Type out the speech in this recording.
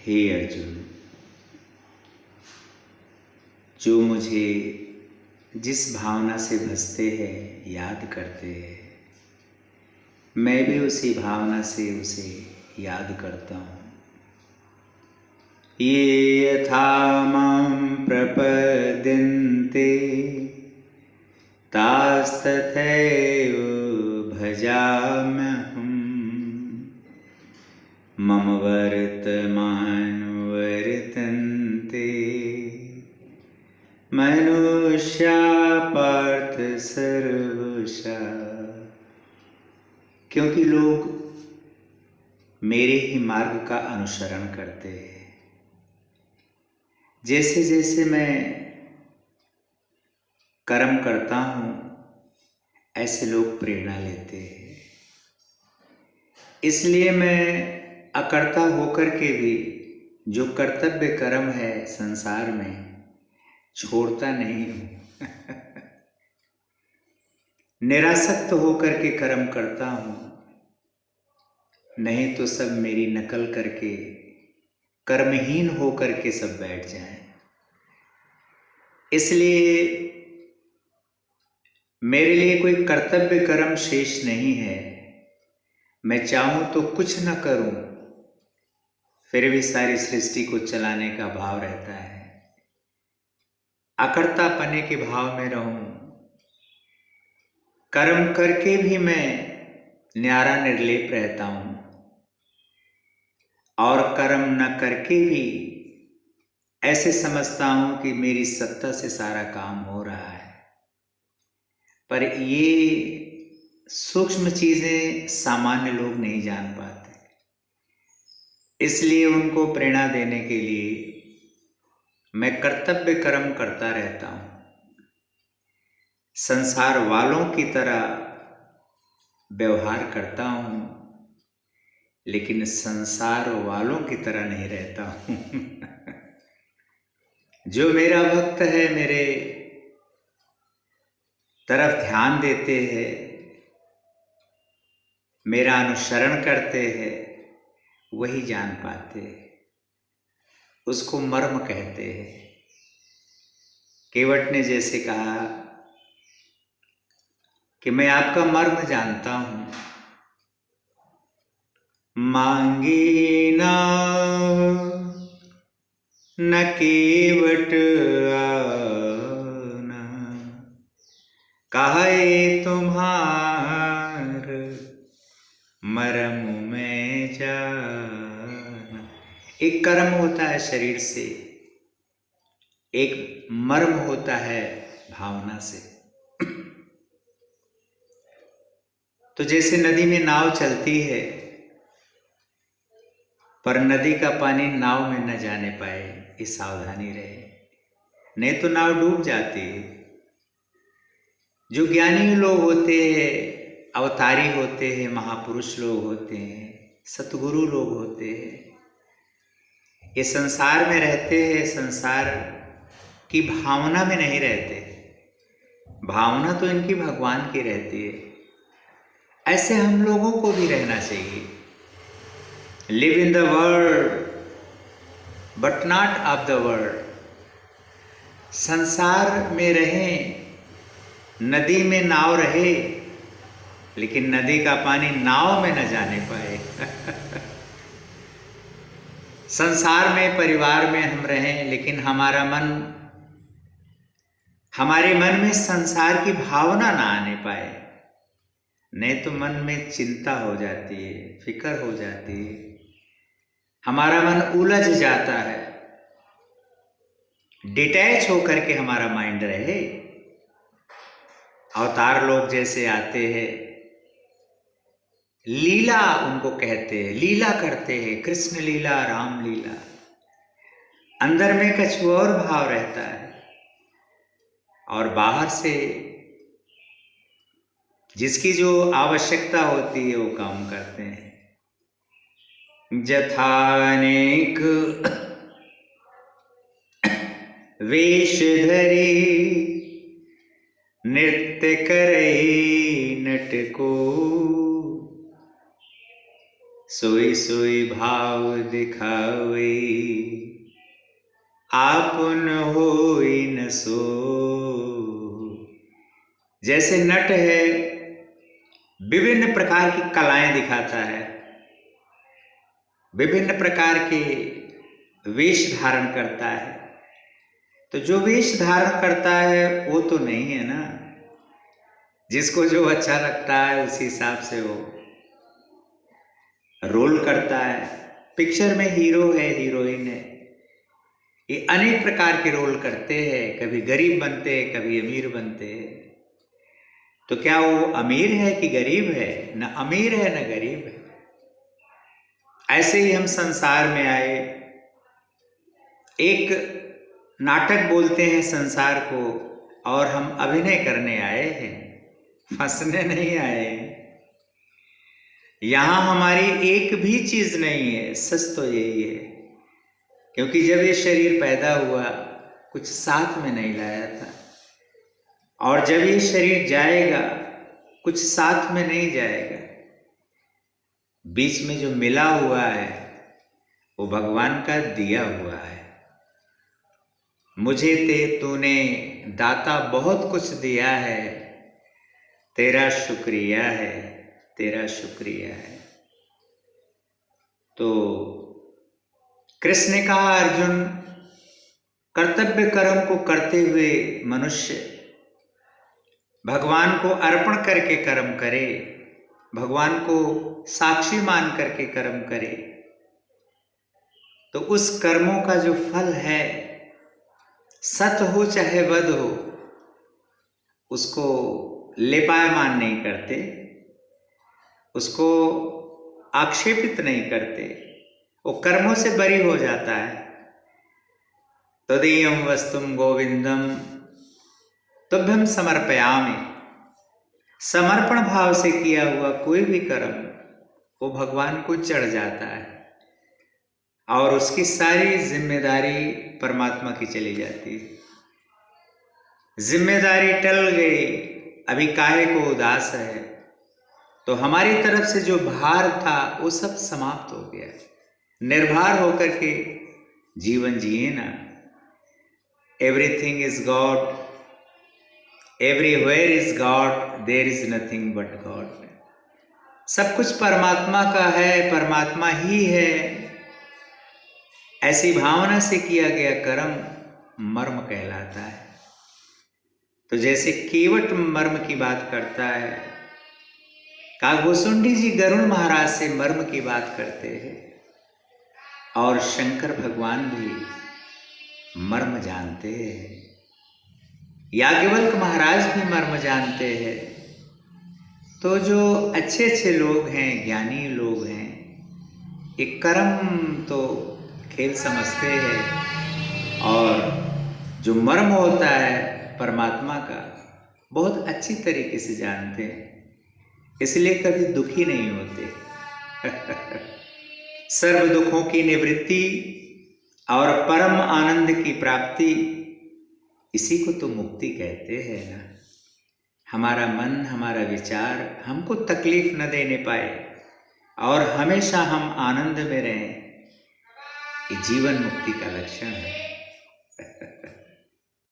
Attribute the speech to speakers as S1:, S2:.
S1: हे अर्जुन, जो मुझे जिस भावना से भजते हैं, याद करते हैं, मैं भी उसी भावना से उसे याद करता हूँ। ये यथा मां प्रपद्यन्ते तास्तथैव भजाम्यहम्। मम वर्तमानुवर्तन्ते मनुष्या पार्थ सर्वशः। क्योंकि लोग मेरे ही मार्ग का अनुसरण करते हैं। जैसे जैसे मैं कर्म करता हूँ, ऐसे लोग प्रेरणा लेते हैं। इसलिए मैं अकर्ता होकर के भी जो कर्तव्य कर्म है संसार में, छोड़ता नहीं हूँ। निरासक्त होकर के कर्म करता हूँ, नहीं तो सब मेरी नकल करके कर्महीन होकर के सब बैठ जाएं। इसलिए मेरे लिए कोई कर्तव्य कर्म शेष नहीं है। मैं चाहूं तो कुछ न करूं, फिर भी सारी सृष्टि को चलाने का भाव रहता है। अकर्ता पने के भाव में रहूं, कर्म करके भी मैं न्यारा निर्लेप रहता हूं, और कर्म न करके भी ऐसे समझता हूं कि मेरी सत्ता से सारा काम हो रहा है। पर ये सूक्ष्म चीजें सामान्य लोग नहीं जान पाते। इसलिए उनको प्रेरणा देने के लिए मैं कर्तव्य कर्म करता रहता हूं। संसार वालों की तरह व्यवहार करता हूं, लेकिन संसार वालों की तरह नहीं रहता हूं। जो मेरा भक्त है, मेरे तरफ ध्यान देते हैं, मेरा अनुसरण करते हैं, वही जान पाते हैं। उसको मर्म कहते हैं। केवट ने जैसे कहा कि मैं आपका मर्म जानता हूं। मांगी ना न केवट आना, कहे तुम्हार मर्म में जाना। एक कर्म होता है शरीर से, एक मर्म होता है भावना से। तो जैसे नदी में नाव चलती है, पर नदी का पानी नाव में न जाने पाए, ये सावधानी रहे, नहीं तो नाव डूब जाती है। जो ज्ञानी लोग होते हैं, अवतारी होते हैं, महापुरुष लोग होते हैं, सतगुरु लोग होते हैं, ये संसार में रहते हैं, संसार की भावना में नहीं रहते। भावना तो इनकी भगवान की रहती है। ऐसे हम लोगों को भी रहना चाहिए। Live in the world but not of the world. संसार में रहें, नदी में नाव रहे, लेकिन नदी का पानी नाव में न जाने पाए। संसार में, परिवार में हम रहें, लेकिन हमारे मन में संसार की भावना ना आने पाए, नहीं तो मन में चिंता हो जाती है, फिक्र हो जाती है, हमारा मन उलझ जाता है। डिटैच होकर के हमारा माइंड रहे। अवतार लोग जैसे आते हैं, लीला उनको कहते हैं, लीला करते हैं, कृष्ण लीला, राम लीला। अंदर में कुछ और भाव रहता है, और बाहर से जिसकी जो आवश्यकता होती है वो काम करते हैं। जथानेक वेश धरे, नृत्य करे नटको, सोई सोई भाव दिखावे, आपन होई न सो। जैसे नट है विभिन्न प्रकार की कलाएं दिखाता है, विभिन्न प्रकार के वेश धारण करता है, तो जो वेश धारण करता है वो तो नहीं है ना। जिसको जो अच्छा लगता है उसी हिसाब से वो रोल करता है। पिक्चर में हीरो है, हीरोइन है, ये अनेक प्रकार के रोल करते हैं। कभी गरीब बनते हैं, कभी अमीर बनते हैं। तो क्या वो अमीर है कि गरीब है? न अमीर है न गरीब है। ऐसे ही हम संसार में आए, एक नाटक बोलते हैं संसार को, और हम अभिनय करने आए हैं, फंसने नहीं आए हैं। यहां हमारी एक भी चीज नहीं है। सच तो यही है, क्योंकि जब ये शरीर पैदा हुआ कुछ साथ में नहीं लाया था, और जब ये शरीर जाएगा कुछ साथ में नहीं जाएगा। बीच में जो मिला हुआ है वो भगवान का दिया हुआ है। मुझे ते तूने दाता बहुत कुछ दिया है, तेरा शुक्रिया है, तेरा शुक्रिया है। तो कृष्ण ने कहा, अर्जुन कर्तव्य कर्म को करते हुए मनुष्य भगवान को अर्पण करके कर्म करे, भगवान को साक्षी मान करके कर्म करे, तो उस कर्मों का जो फल है, सत हो चाहे वध हो, उसको लेपायमान नहीं करते, उसको आक्षेपित नहीं करते, वो कर्मों से बरी हो जाता है। तदीयम वस्तुम गोविंदम तुभ्यम समर्पयामि। समर्पण भाव से किया हुआ कोई भी कर्म वो भगवान को चढ़ जाता है, और उसकी सारी जिम्मेदारी परमात्मा की चली जाती है। जिम्मेदारी टल गई, अभी काहे को उदास है, तो हमारी तरफ से जो भार था वो सब समाप्त हो गया। निर्भर होकर के जीवन जिए ना। Everything is God, everywhere is God, there is nothing but God. सब कुछ परमात्मा का है, परमात्मा ही है। ऐसी भावना से किया गया कर्म मर्म कहलाता है। तो जैसे केवट मर्म की बात करता है, कागभूषुंडी जी गरुड़ महाराज से मर्म की बात करते हैं, और शंकर भगवान भी मर्म जानते हैं, याज्ञवल्क्य महाराज भी मर्म जानते हैं। तो जो अच्छे अच्छे लोग हैं, ज्ञानी लोग हैं, ये कर्म तो खेल समझते हैं, और जो मर्म होता है परमात्मा का बहुत अच्छी तरीके से जानते हैं, इसलिए कभी दुखी नहीं होते। सर्व दुखों की निवृत्ति और परम आनंद की प्राप्ति, इसी को तो मुक्ति कहते हैं ना। हमारा मन, हमारा विचार हमको तकलीफ न देने पाए और हमेशा हम आनंद में रहें, ये जीवन मुक्ति का लक्षण है।